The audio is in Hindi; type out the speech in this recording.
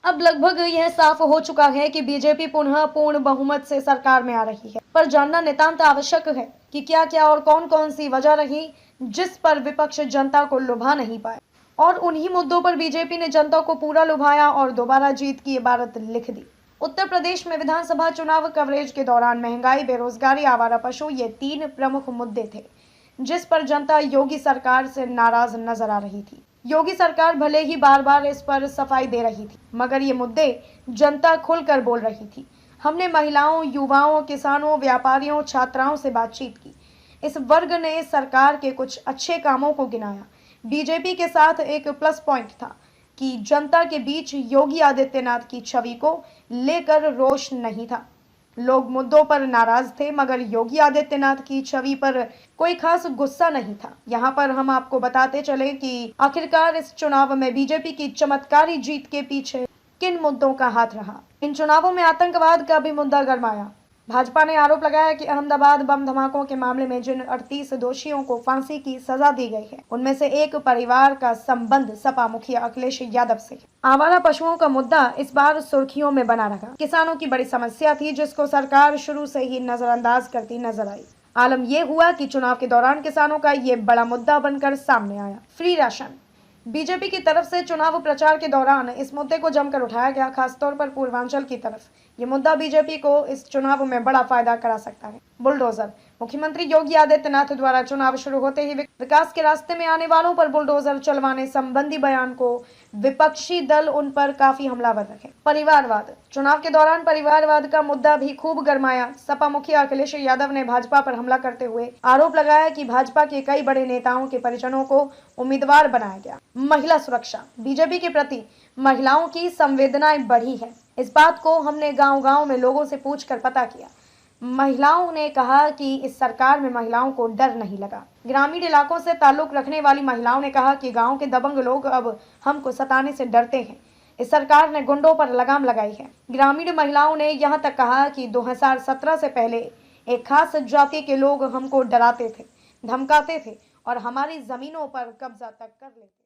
अब लगभग यह साफ हो चुका है कि बीजेपी पुनः पूर्ण बहुमत से सरकार में आ रही है, पर जानना नितांत आवश्यक है कि क्या क्या और कौन कौन सी वजह रही जिस पर विपक्ष जनता को लुभा नहीं पाए, और उन्हीं मुद्दों पर बीजेपी ने जनता को पूरा लुभाया और दोबारा जीत की इबारत लिख दी। उत्तर प्रदेश में विधानसभा चुनाव कवरेज के दौरान महंगाई, बेरोजगारी, आवारा पशु ये 3 प्रमुख मुद्दे थे जिस पर जनता योगी सरकार से नाराज नजर आ रही थी। योगी सरकार भले ही बार बार इस पर सफाई दे रही थी, मगर ये मुद्दे जनता खुलकर बोल रही थी। हमने महिलाओं, युवाओं, किसानों, व्यापारियों, छात्राओं से बातचीत की। इस वर्ग ने सरकार के कुछ अच्छे कामों को गिनाया। बीजेपी के साथ एक प्लस पॉइंट था कि जनता के बीच योगी आदित्यनाथ की छवि को लेकर रोष नहीं था। लोग मुद्दों पर नाराज थे, मगर योगी आदित्यनाथ की छवि पर कोई खास गुस्सा नहीं था। यहाँ पर हम आपको बताते चले कि आखिरकार इस चुनाव में बीजेपी की चमत्कारी जीत के पीछे किन मुद्दों का हाथ रहा। इन चुनावों में आतंकवाद का भी मुद्दा गरमाया। भाजपा ने आरोप लगाया कि अहमदाबाद बम धमाकों के मामले में जिन 38 दोषियों को फांसी की सजा दी गई है, उनमें से एक परिवार का संबंध सपा मुखिया अखिलेश यादव से है। आवारा पशुओं का मुद्दा इस बार सुर्खियों में बना रहा। किसानों की बड़ी समस्या थी जिसको सरकार शुरू से ही नजरअंदाज करती नजर आई। आलम यह हुआ कि चुनाव के दौरान किसानों का ये बड़ा मुद्दा बनकर सामने आया। Free ration. बीजेपी की तरफ से चुनाव प्रचार के दौरान इस मुद्दे को जमकर उठाया गया, खासतौर पर पूर्वांचल की तरफ। ये मुद्दा बीजेपी को इस चुनाव में बड़ा फायदा करा सकता है। बुलडोजर। मुख्यमंत्री योगी आदित्यनाथ द्वारा चुनाव शुरू होते ही विकास के रास्ते में आने वालों पर बुलडोजर चलवाने संबंधी बयान को विपक्षी दल उन पर काफी हमलावर रहे। परिवारवाद। चुनाव के दौरान परिवारवाद का मुद्दा भी खूब गरमाया। सपा मुखिया अखिलेश यादव ने भाजपा पर हमला करते हुए आरोप लगाया कि भाजपा के कई बड़े नेताओं के परिजनों को उम्मीदवार बनाया गया। महिला सुरक्षा। बीजेपी के प्रति महिलाओं की संवेदनाएं बढ़ी है। इस बात को हमने गांव-गांव में लोगों से पूछकर पता किया। महिलाओं ने कहा कि इस सरकार में महिलाओं को डर नहीं लगा। ग्रामीण इलाकों से ताल्लुक रखने वाली महिलाओं ने कहा कि गांव के दबंग लोग अब हमको सताने से डरते हैं। इस सरकार ने गुंडों पर लगाम लगाई है। ग्रामीण महिलाओं ने यहां तक कहा कि 2017 से पहले एक खास जाति के लोग हमको डराते थे, धमकाते थे और हमारी जमीनों पर कब्जा तक कर लेते।